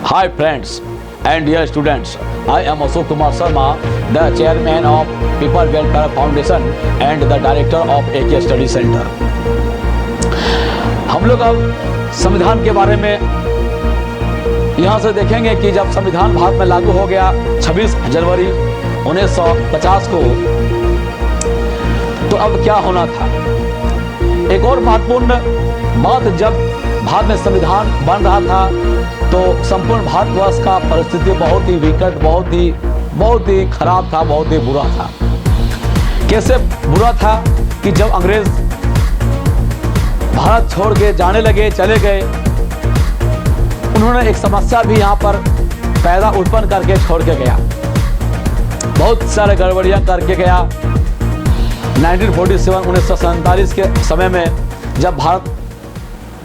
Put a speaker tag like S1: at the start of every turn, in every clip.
S1: Hi friends and dear students, I am Ashok Kumar Sharma, the chairman of People Welfare Foundation and the director of AK Study Center. हम लोग अब संविधान के बारे में यहाँ से देखेंगे कि जब संविधान भारत में लागू हो गया 26 जनवरी 1950 को, तो अब क्या होना था। एक और महत्वपूर्ण बात, जब भारत में संविधान बन रहा था तो संपूर्ण भारतवर्ष का परिस्थिति बहुत ही विकट, बहुत ही खराब था, बहुत ही बुरा था। कैसे बुरा था कि जब अंग्रेज भारत छोड़ के जाने लगे, चले गए, उन्होंने एक समस्या भी यहाँ पर पैदा उत्पन्न करके छोड़ के गया, बहुत सारे गड़बड़ियाँ करके गया। 1947 के समय में जब भारत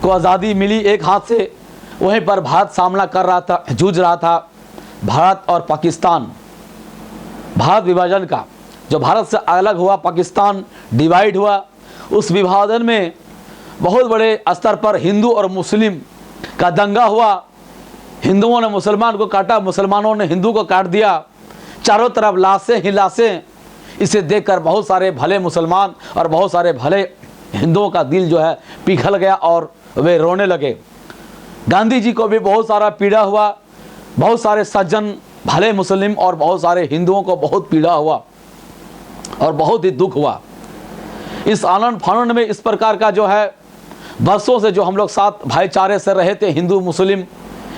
S1: को आज़ादी मिली एक हाथ से, वहीं पर भारत सामना कर रहा था, जूझ रहा था भारत और पाकिस्तान, भारत विभाजन का। जो भारत से अलग हुआ, पाकिस्तान डिवाइड हुआ, उस विभाजन में बहुत बड़े स्तर पर हिंदू और मुस्लिम का दंगा हुआ। हिंदुओं ने मुसलमान को काटा, मुसलमानों ने हिंदू को काट दिया, चारों तरफ लाशें ही लाशें। इसे देखकर बहुत सारे भले मुसलमान और बहुत सारे भले हिंदुओं का दिल जो है पिघल गया और वे रोने लगे। गांधी जी को भी बहुत सारा पीड़ा हुआ, बहुत सारे सज्जन भले मुस्लिम और बहुत सारे हिंदुओं को बहुत पीड़ा हुआ और बहुत ही दुख हुआ। इस आनंद फानंद में इस प्रकार का जो है वर्षों से जो हम लोग साथ भाईचारे से रहे थे, हिंदू मुस्लिम,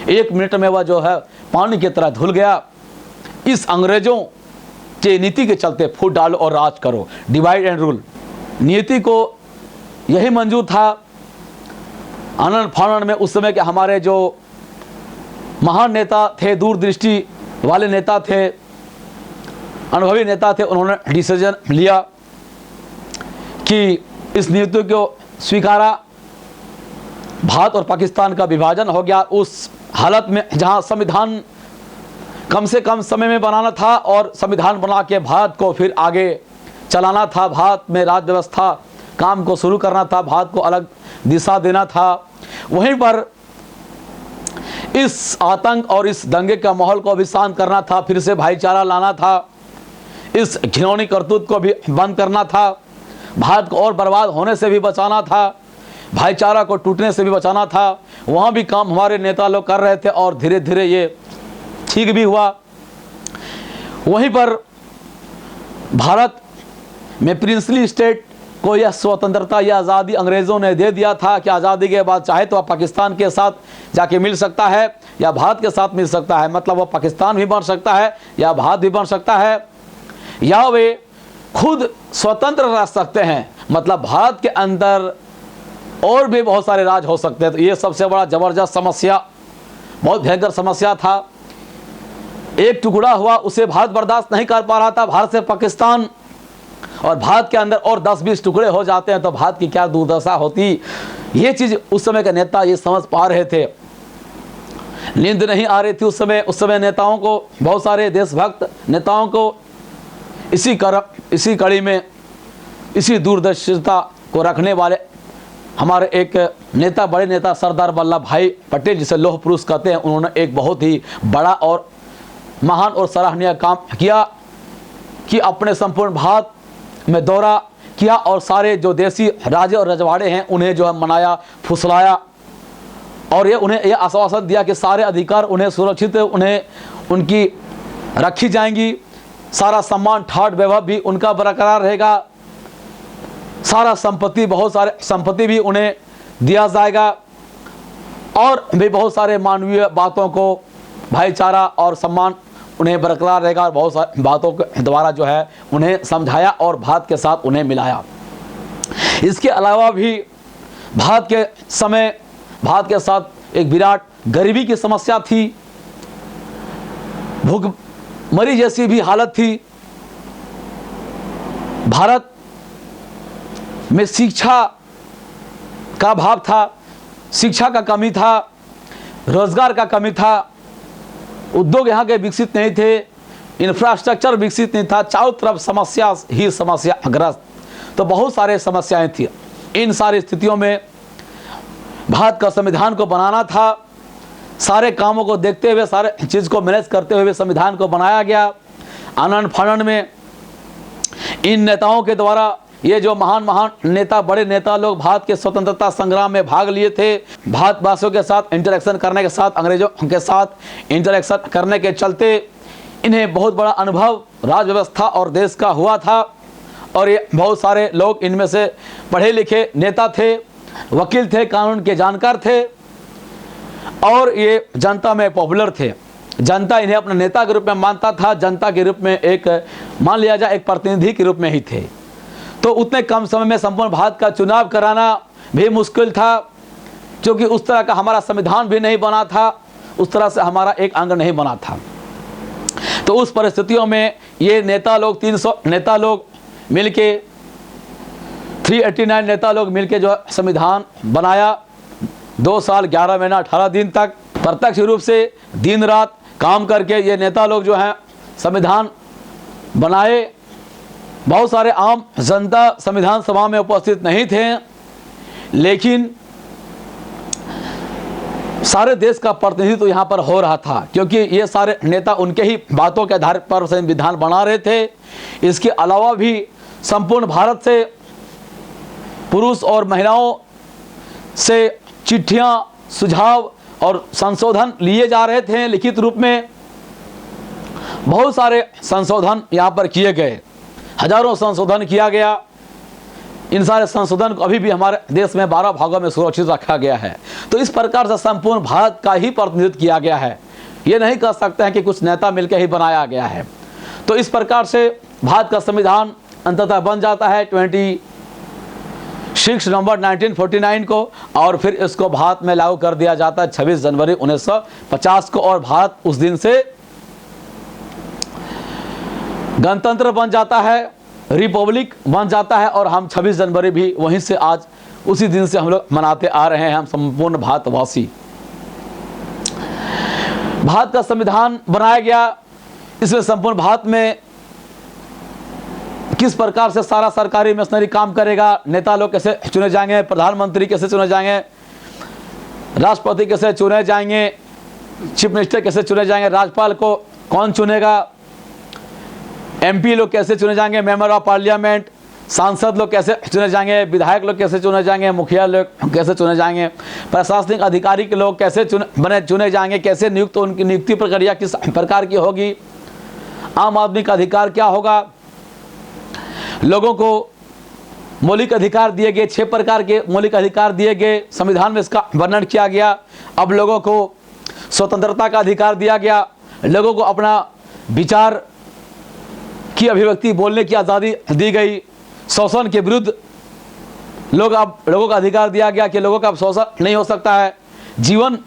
S1: एक मिनट में वह जो है पानी की तरह धुल गया। इस अंग्रेजों के नीति के चलते फूट डालो और राज करो, डिवाइड एंड रूल नीति को यही मंजूर था। आनंद फानंद में उस समय के हमारे जो महान नेता थे, दूरदृष्टि वाले नेता थे, अनुभवी नेता थे, उन्होंने डिसीजन लिया कि इस नीति को स्वीकारा। भारत और पाकिस्तान का विभाजन हो गया। उस हालत में जहां संविधान कम से कम समय में बनाना था और संविधान बना के भारत को फिर आगे चलाना था, भारत में राज्य व्यवस्था काम को शुरू करना था, भारत को अलग दिशा देना था, वहीं पर इस आतंक और इस दंगे का माहौल को भी शांत करना था, फिर से भाईचारा लाना था, इस घिनौनी करतूत को भी बंद करना था, भारत को और बर्बाद होने से भी बचाना था, भाईचारा को टूटने से भी बचाना था। वहाँ भी काम हमारे नेता लोग कर रहे थे और धीरे धीरे ये ठीक भी हुआ। वहीं पर भारत में प्रिंसली स्टेट को यह स्वतंत्रता, यह आज़ादी अंग्रेज़ों ने दे दिया था कि आज़ादी के बाद चाहे तो वह पाकिस्तान के साथ जाके मिल सकता है या भारत के साथ मिल सकता है, मतलब वह पाकिस्तान भी बन सकता है या भारत भी बन सकता है, या वे खुद स्वतंत्र रह सकते हैं, मतलब भारत के अंदर और भी बहुत सारे राज हो सकते हैं। तो ये सबसे बड़ा ज़बरदस्त समस्या, बहुत भयंकर समस्या था। एक टुकड़ा हुआ, उसे भारत बर्दाश्त नहीं कर पा रहा था, भारत से पाकिस्तान, और भारत के अंदर और 10-20 टुकड़े हो जाते हैं तो भारत की क्या दुर्दशा होती। ये चीज़ उस समय के नेता ये समझ पा रहे थे। नींद नहीं आ रही थी उस समय नेताओं को, बहुत सारे देशभक्त नेताओं को। इसी कड़ी में इसी दूरदर्शिता को रखने वाले हमारे एक नेता, बड़े नेता सरदार वल्लभ भाई पटेल, जिसे लौह पुरुष कहते हैं, उन्होंने एक बहुत ही बड़ा और महान और सराहनीय काम किया कि अपने संपूर्ण भारत में दौरा किया और सारे जो देसी राजे और रजवाड़े हैं उन्हें जो है मनाया, फुसलाया, और उन्हें यह आश्वासन दिया कि सारे अधिकार उन्हें सुरक्षित, उन्हें उनकी रखी जाएंगी, सारा सम्मान ठाट वैभव भी उनका बरकरार रहेगा, सारा संपत्ति, बहुत सारे संपत्ति भी उन्हें दिया जाएगा, और भी बहुत सारे मानवीय बातों को, भाईचारा और सम्मान उन्हें बरकरार रहेगा, और बहुत सारी बातों के द्वारा जो है उन्हें समझाया और भारत के साथ उन्हें मिलाया। इसके अलावा भी भारत के समय भारत के साथ एक विराट गरीबी की समस्या थी, भूखमरी जैसी भी हालत थी। भारत में शिक्षा का अभाव था, शिक्षा का कमी था, रोजगार का कमी था, उद्योग यहाँ के विकसित नहीं थे, इंफ्रास्ट्रक्चर विकसित नहीं था, चारों तरफ समस्या ही समस्या ग्रस्त। तो बहुत सारे समस्याएं थी। इन सारी स्थितियों में भारत का संविधान को बनाना था, सारे कामों को देखते हुए, सारे चीज़ को मैनेज करते हुए संविधान को बनाया गया। आनंद फानंद में इन नेताओं के द्वारा ये जो महान महान नेता, बड़े नेता लोग भारत के स्वतंत्रता संग्राम में भाग लिए थे, भारतवासियों के साथ इंटरेक्शन करने के साथ, अंग्रेजों के साथ इंटरेक्शन करने के चलते इन्हें बहुत बड़ा अनुभव राज व्यवस्था और देश का हुआ था। और ये बहुत सारे लोग इनमें से पढ़े लिखे नेता थे, वकील थे, कानून के जानकार थे और ये जनता में पॉपुलर थे। जनता इन्हें अपने नेता के रूप में मानता था, जनता के रूप में एक मान लिया जाए एक प्रतिनिधि के रूप में ही थे। तो उतने कम समय में संपूर्ण भारत का चुनाव कराना भी मुश्किल था, क्योंकि उस तरह का हमारा संविधान भी नहीं बना था, उस तरह से हमारा एक अंग नहीं बना था। तो उस परिस्थितियों में ये नेता लोग 300 नेता लोग मिलके 389 नेता लोग मिलके जो संविधान बनाया। 2 साल 11 महीना 18 दिन तक प्रत्यक्ष रूप से दिन रात काम करके ये नेता लोग जो हैं संविधान बनाए। बहुत सारे आम जनता संविधान सभा में उपस्थित नहीं थे, लेकिन सारे देश का प्रतिनिधित्व तो यहाँ पर हो रहा था, क्योंकि ये सारे नेता उनके ही बातों के आधार पर संविधान बना रहे थे। इसके अलावा भी संपूर्ण भारत से पुरुष और महिलाओं से चिट्ठियाँ, सुझाव और संशोधन लिए जा रहे थे लिखित रूप में। बहुत सारे संशोधन यहाँ पर किए गए, हजारों संशोधन किया गया। इन सारे संशोधन को अभी भी हमारे देश में 12 भागों में सुरक्षित रखा गया है। तो इस प्रकार से संपूर्ण भारत का ही प्रतिनिधित्व किया गया है। ये नहीं कह सकते हैं कि कुछ नेता मिलकर ही बनाया गया है। तो इस प्रकार से भारत का संविधान अंततः बन जाता है 26 नवंबर 1949 को, और फिर इसको भारत में लागू कर दिया जाता है 26 जनवरी 1950 को, और भारत उस दिन से गणतंत्र बन जाता है, रिपब्लिक बन जाता है। और हम 26 जनवरी भी वहीं से आज उसी दिन से हम लोग मनाते आ रहे हैं, हम संपूर्ण भारतवासी। भारत का संविधान बनाया गया, इसमें संपूर्ण भारत में किस प्रकार से सारा सरकारी मशीनरी काम करेगा, नेता लोग कैसे चुने जाएंगे, प्रधानमंत्री कैसे चुने जाएंगे, राष्ट्रपति कैसे चुने जाएंगे, चीफ मिनिस्टर कैसे चुने जाएंगे, राज्यपाल को कौन चुनेगा, एमपी लोग कैसे चुने जाएंगे, मेंबर ऑफ पार्लियामेंट, सांसद लोग कैसे चुने जाएंगे, विधायक लोग कैसे चुने जाएंगे, मुखिया लोग कैसे चुने जाएंगे, प्रशासनिक अधिकारी के लोग कैसे चुने जाएंगे, कैसे नियुक्त, उनकी नियुक्ति प्रक्रिया किस प्रकार की होगी, आम आदमी का अधिकार क्या होगा। लोगों को मौलिक अधिकार दिए गए, 6 प्रकार के मौलिक अधिकार दिए गए, संविधान में इसका वर्णन किया गया। अब लोगों को स्वतंत्रता का अधिकार दिया गया, लोगों को अपना विचार की अभिव्यक्ति, बोलने की आज़ादी दी गई। शोषण के विरुद्ध लोगों का अधिकार दिया गया कि लोगों का शोषण नहीं हो सकता है। जीवन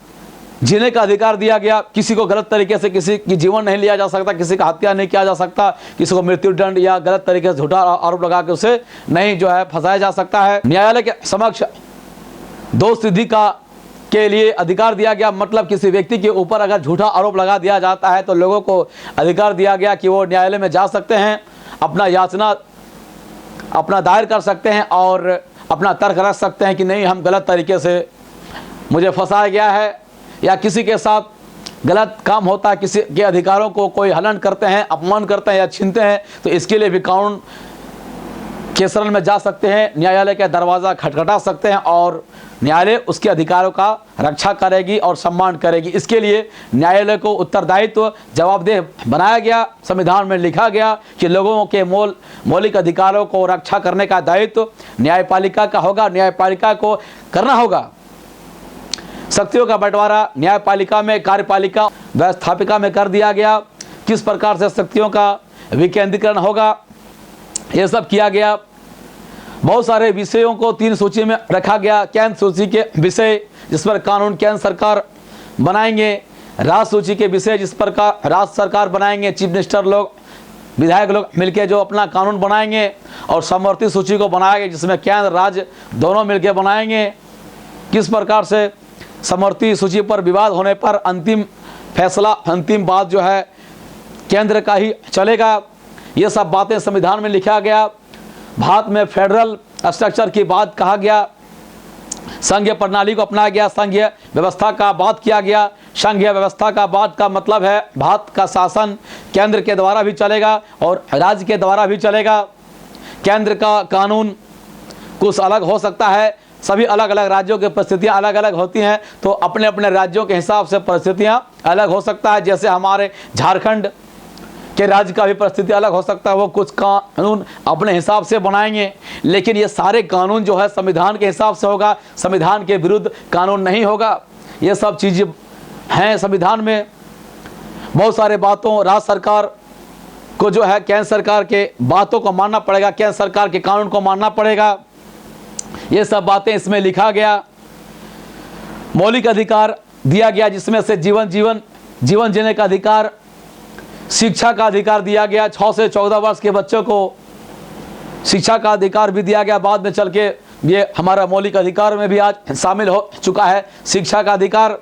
S1: जीने का अधिकार दिया गया, किसी को गलत तरीके से किसी की जीवन नहीं लिया जा सकता, किसी का हत्या नहीं किया जा सकता, किसी को मृत्यु दंड या गलत तरीके से झूठा आरोप लगा के उसे नहीं जो है फंसाया जा सकता है। न्यायालय के समक्ष दोष सिद्धि के लिए अधिकार दिया गया, मतलब किसी व्यक्ति के ऊपर अगर झूठा आरोप लगा दिया जाता है तो लोगों को अधिकार दिया गया कि वो न्यायालय में जा सकते हैं, अपना याचना अपना दायर कर सकते हैं और अपना तर्क रख सकते हैं कि नहीं, हम गलत तरीके से मुझे फंसाया गया है, या किसी के साथ गलत काम होता है, किसी के अधिकारों को कोई हनन करते हैं, अपमान करते हैं या छीनते हैं, तो इसके लिए भी कानून के शरण में जा सकते हैं, न्यायालय का दरवाज़ा खटखटा सकते हैं और न्यायालय उसके अधिकारों का रक्षा करेगी और सम्मान करेगी। इसके लिए न्यायालय को उत्तरदायित्व जवाबदेह बनाया गया। संविधान में लिखा गया कि लोगों के मौलिक अधिकारों को रक्षा करने का दायित्व न्यायपालिका का होगा, न्यायपालिका को करना होगा। शक्तियों का बंटवारा न्यायपालिका में, कार्यपालिका, व्यवस्थापिका में कर दिया गया। किस प्रकार से शक्तियों का विकेंद्रीकरण होगा, ये सब किया गया। बहुत सारे विषयों को 3 सूची में रखा गया। केंद्र सूची के विषय जिस पर कानून केंद्र सरकार बनाएंगे, राज्य सूची के विषय जिस पर राज्य सरकार बनाएंगे, चीफ मिनिस्टर लोग, विधायक लोग मिलकर जो अपना कानून बनाएंगे, और समवर्ती सूची को बनाएंगे जिसमें केंद्र राज्य दोनों मिलकर बनाएंगे। किस प्रकार से समवर्ती सूची पर विवाद होने पर अंतिम फैसला, अंतिम बात जो है केंद्र का ही चलेगा। ये सब बातें संविधान में लिखा गया। भारत में फेडरल स्ट्रक्चर की बात कहा गया। संघीय प्रणाली को अपनाया गया, संघीय व्यवस्था का बात किया गया। संघीय व्यवस्था का बात का मतलब है भारत का शासन केंद्र के द्वारा भी चलेगा और राज्य के द्वारा भी चलेगा। केंद्र का कानून कुछ अलग हो सकता है, सभी अलग अलग राज्यों की परिस्थितियां अलग अलग होती हैं, तो अपने अपने राज्यों के हिसाब से परिस्थितियां अलग हो सकता है। जैसे हमारे झारखंड के राज्य का भी परिस्थिति अलग हो सकता है, वो कुछ कानून अपने हिसाब से बनाएंगे, लेकिन ये सारे कानून जो है संविधान के हिसाब से होगा, संविधान के विरुद्ध कानून नहीं होगा। ये सब चीज़ें हैं संविधान में। बहुत सारे बातों राज्य सरकार को जो है केंद्र सरकार के बातों को मानना पड़ेगा, केंद्र सरकार के कानून को मानना पड़ेगा। ये सब बातें इसमें लिखा गया। मौलिक अधिकार दिया गया जिसमें से जीवन जीने का अधिकार, शिक्षा का अधिकार दिया गया। 6 से 14 वर्ष के बच्चों को शिक्षा का अधिकार भी दिया गया। बाद में चल के ये हमारा मौलिक अधिकार में भी आज शामिल हो चुका है शिक्षा का अधिकार।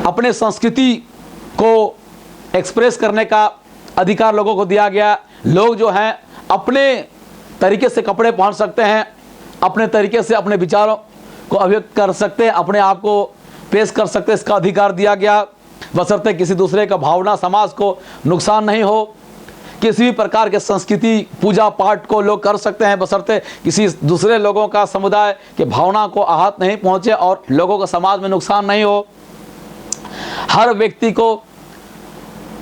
S1: अपने संस्कृति को एक्सप्रेस करने का अधिकार लोगों को दिया गया। लोग जो हैं अपने तरीके से कपड़े पहन सकते हैं, अपने तरीके से अपने विचारों को अभिव्यक्त कर सकते हैं, अपने आप को पेश कर सकते हैं, इसका अधिकार दिया गया। बशर्ते किसी दूसरे का भावना समाज को नुकसान नहीं हो। किसी भी प्रकार के संस्कृति पूजा पाठ को लोग कर सकते हैं, बशर्ते किसी दूसरे लोगों का समुदाय के भावना को आहत नहीं पहुंचे और लोगों को समाज में नुकसान नहीं हो। हर व्यक्ति को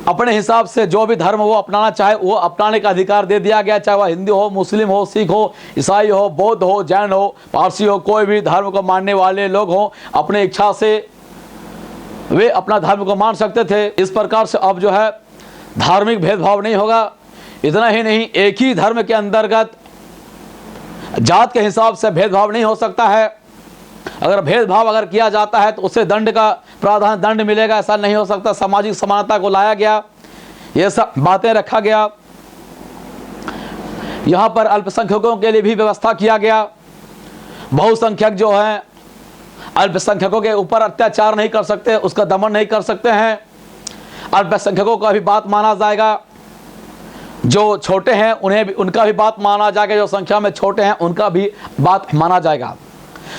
S1: अपने हिसाब से जो भी धर्म वो अपनाना चाहे वो अपनाने का अधिकार दे दिया गया, चाहे वह हिंदू हो, मुस्लिम हो, सिख हो, ईसाई हो, बौद्ध हो, जैन हो, पारसी हो, कोई भी धर्म को मानने वाले लोग हों, अपने इच्छा से वे अपना धर्म को मान सकते थे। इस प्रकार से अब जो है धार्मिक भेदभाव नहीं होगा। इतना ही नहीं, एक ही धर्म के अंतर्गत जात के हिसाब से भेदभाव नहीं हो सकता है। अगर भेदभाव अगर किया जाता है तो उससे दंड का प्रावधान, दंड मिलेगा, ऐसा नहीं हो सकता। सामाजिक समानता को लाया गया, ये सब बातें रखा गया। यहाँ पर अल्पसंख्यकों के लिए भी व्यवस्था किया गया। बहुसंख्यक जो हैं अल्पसंख्यकों के ऊपर अत्याचार नहीं कर सकते, उसका दमन नहीं कर सकते हैं। अल्पसंख्यकों का भी बात माना जाएगा। जो छोटे हैं उन्हें भी, उनका भी बात माना जाएगा। जो संख्या में छोटे हैं उनका भी बात माना जाएगा।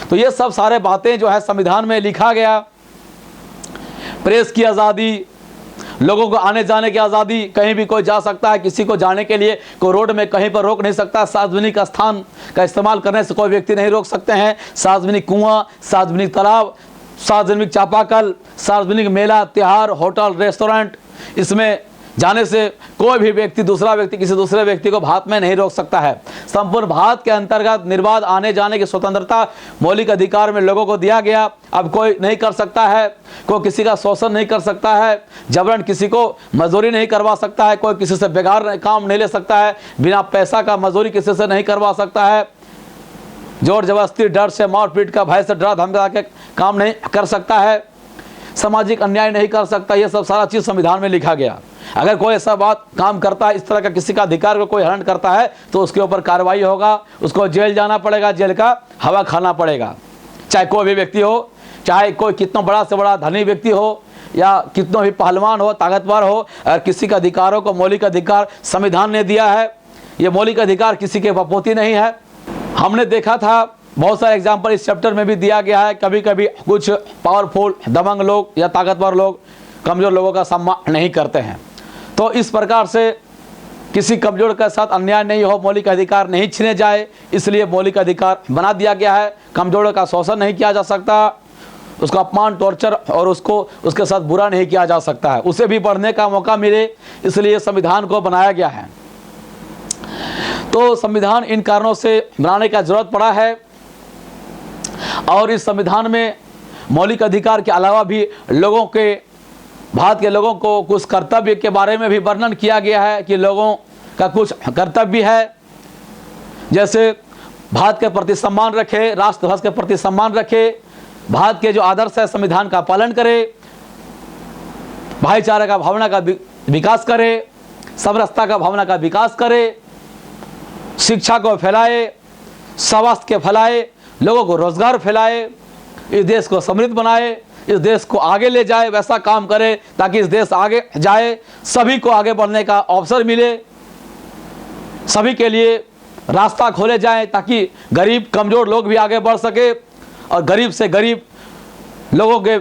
S1: तो ये सब सारे बातें जो है संविधान में लिखा गया। प्रेस की आज़ादी, लोगों को आने जाने की आज़ादी, कहीं भी कोई जा सकता है, किसी को जाने के लिए कोई रोड में कहीं पर रोक नहीं सकता। सार्वजनिक स्थान का इस्तेमाल करने से कोई व्यक्ति नहीं रोक सकते हैं। सार्वजनिक कुआं, सार्वजनिक तालाब, सार्वजनिक चापाकल, सार्वजनिक मेला, त्योहार, होटल, रेस्टोरेंट, इसमें जाने से कोई भी व्यक्ति दूसरा व्यक्ति किसी दूसरे व्यक्ति को भारत में नहीं रोक सकता है। संपूर्ण भारत के अंतर्गत निर्बाध आने जाने की स्वतंत्रता मौलिक अधिकार में लोगों को दिया गया। अब कोई नहीं कर सकता है, कोई किसी का शोषण नहीं कर सकता है, जबरन किसी को मजदूरी नहीं करवा सकता है, कोई किसी से बेकार काम नहीं ले सकता है, बिना पैसा का मजदूरी किसी से नहीं करवा सकता है, जोर जबरदस्ती, डर से, मारपीट का भय से, डरा धमका के काम नहीं कर सकता है, सामाजिक अन्याय नहीं कर सकता। ये सब सारा चीज़ संविधान में लिखा गया। अगर कोई ऐसा बात काम करता है, इस तरह का किसी का अधिकार को कोई हनन करता है तो उसके ऊपर कार्रवाई होगा, उसको जेल जाना पड़ेगा, जेल का हवा खाना पड़ेगा। चाहे कोई भी व्यक्ति हो, चाहे कोई कितना बड़ा से बड़ा धनी व्यक्ति हो या कितना भी पहलवान हो, ताकतवर हो, अगर किसी का अधिकारों को मौलिक अधिकार संविधान ने दिया है। ये मौलिक अधिकार किसी के बपोती नहीं है। हमने देखा था बहुत सारे एग्जाम्पल इस चैप्टर में भी दिया गया है। कभी कभी कुछ पावरफुल दबंग लोग या ताकतवर लोग कमज़ोर लोगों का सम्मान नहीं करते हैं, तो इस प्रकार से किसी कमज़ोर के साथ अन्याय नहीं हो, मौलिक अधिकार नहीं छीने जाए, इसलिए मौलिक अधिकार बना दिया गया है। कमज़ोर का शोषण नहीं किया जा सकता, उसका अपमान, टॉर्चर और उसके साथ बुरा नहीं किया जा सकता है, उसे भी बढ़ने का मौका मिले, इसलिए संविधान को बनाया गया है। तो संविधान इन कारणों से बनाने का जरूरत पड़ा है। और इस संविधान में मौलिक अधिकार के अलावा भी लोगों के, भारत के लोगों को कुछ कर्तव्य के बारे में भी वर्णन किया गया है कि लोगों का कुछ कर्तव्य है, जैसे भारत के प्रति सम्मान रखे, राष्ट्रध्वज के प्रति सम्मान रखे, भारत के जो आदर्श है संविधान का पालन करे, भाईचारे का भावना का विकास करे, समरसता का भावना का विकास करे, शिक्षा को फैलाए, स्वास्थ्य के फैलाए, लोगों को रोजगार फैलाए, इस देश को समृद्ध बनाए, इस देश को आगे ले जाए, वैसा काम करे ताकि इस देश आगे जाए, सभी को आगे बढ़ने का अवसर मिले, सभी के लिए रास्ता खोले जाएं ताकि गरीब कमज़ोर लोग भी आगे बढ़ सके और गरीब से गरीब लोगों के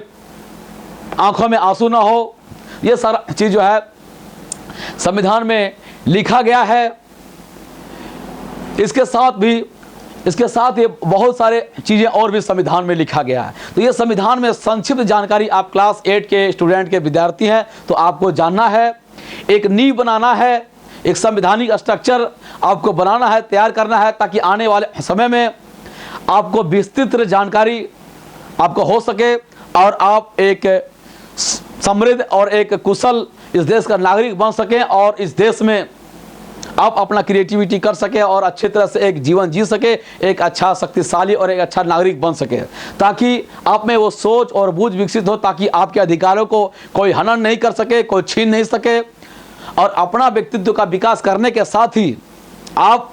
S1: आंखों में आंसू ना हो। ये सारा चीज़ जो है संविधान में लिखा गया है। इसके साथ ये बहुत सारे चीज़ें और भी संविधान में लिखा गया है। तो ये संविधान में संक्षिप्त जानकारी, आप क्लास 8 के स्टूडेंट के विद्यार्थी हैं तो आपको जानना है, एक नींव बनाना है, एक संवैधानिक स्ट्रक्चर आपको बनाना है, तैयार करना है, ताकि आने वाले समय में आपको विस्तृत जानकारी आपको हो सके और आप एक समृद्ध और एक कुशल इस देश का नागरिक बन सकें और इस देश में आप अपना क्रिएटिविटी कर सके और अच्छी तरह से एक जीवन जी सके, एक अच्छा शक्तिशाली और एक अच्छा नागरिक बन सके, ताकि आप में वो सोच और बूझ विकसित हो, ताकि आपके अधिकारों को कोई हनन नहीं कर सके, कोई छीन नहीं सके और अपना व्यक्तित्व का विकास करने के साथ ही आप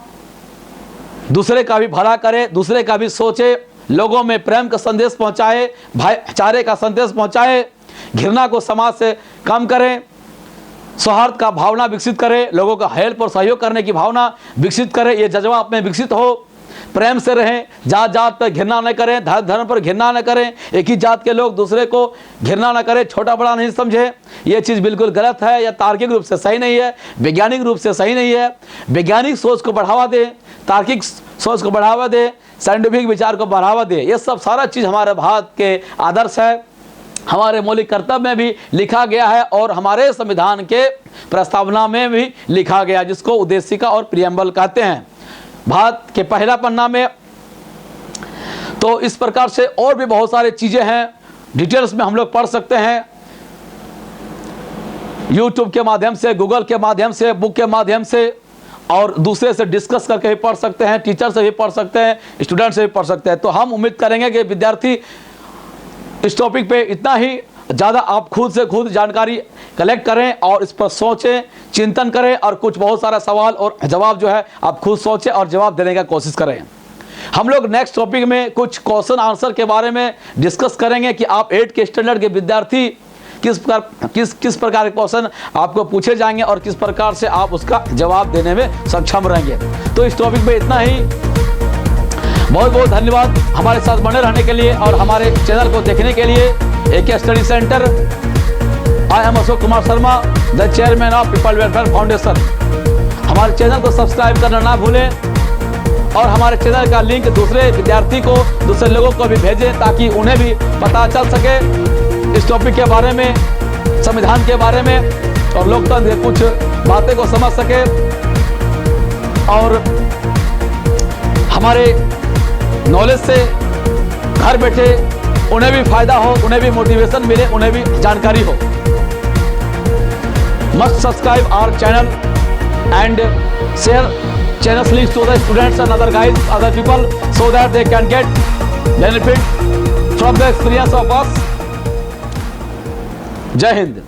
S1: दूसरे का भी भला करें, दूसरे का भी सोचे, लोगों में प्रेम का संदेश पहुंचाए, भाईचारे का संदेश पहुंचाए, घृणा को समाज से कम करें, सौहार्द का भावना विकसित करें, लोगों का हेल्प और सहयोग करने की भावना विकसित करें, ये जज्बा आप में विकसित हो, प्रेम से रहें, जात जात पर घृणा न करें, धर्म धर्म पर घृणा न करें, एक ही जात के लोग दूसरे को घृणा न करें, छोटा बड़ा नहीं समझे, ये चीज़ बिल्कुल गलत है, या तार्किक रूप से सही नहीं है, वैज्ञानिक रूप से सही नहीं है। वैज्ञानिक सोच को बढ़ावा दें, तार्किक सोच को बढ़ावा दें, साइंटिफिक विचार को बढ़ावा दें, ये सब सारा चीज़ हमारे भारत के आदर्श है, हमारे मौलिक कर्तव्य में भी लिखा गया है और हमारे संविधान के प्रस्तावना में भी लिखा गया, जिसको उद्देशिका और प्रियम्बल कहते हैं भारत के पहला पन्ना में। तो इस प्रकार से और भी बहुत सारी चीज़ें हैं, डिटेल्स में हम लोग पढ़ सकते हैं, यूट्यूब के माध्यम से, गूगल के माध्यम से, बुक के माध्यम से और दूसरे से डिस्कस करके भी पढ़ सकते हैं, टीचर से भी पढ़ सकते हैं, स्टूडेंट से भी पढ़ सकते हैं। तो हम उम्मीद करेंगे कि विद्यार्थी इस टॉपिक पे इतना ही ज़्यादा आप खुद से खुद जानकारी कलेक्ट करें और इस पर सोचें, चिंतन करें और कुछ बहुत सारा सवाल और जवाब जो है आप खुद सोचें और जवाब देने का कोशिश करें। हम लोग नेक्स्ट टॉपिक में कुछ क्वेश्चन आंसर के बारे में डिस्कस करेंगे कि आप 8 के स्टैंडर्ड के विद्यार्थी किस प्रकार के क्वेश्चन आपको पूछे जाएंगे और किस प्रकार से आप उसका जवाब देने में सक्षम रहेंगे। तो इस टॉपिक में इतना ही। बहुत बहुत धन्यवाद हमारे साथ बने रहने के लिए और हमारे चैनल को देखने के लिए। AK study centre, I am Ashok Kumar Sharma, the chairman of people welfare foundation. हमारे चैनल को सब्सक्राइब करना ना भूलें और हमारे चैनल का लिंक दूसरे विद्यार्थी को, दूसरे लोगों को भी भेजें ताकि उन्हें भी पता चल सके इस टॉपिक के बारे में, संविधान के बारे में और लोकतंत्र के कुछ बातें को समझ सके और हमारे नॉलेज से घर बैठे उन्हें भी फायदा हो, उन्हें भी मोटिवेशन मिले, उन्हें भी जानकारी हो। Must subscribe our channel and share channels links to the students and other guys, other people, so that they can get benefit from the experience of us. Jai Hind.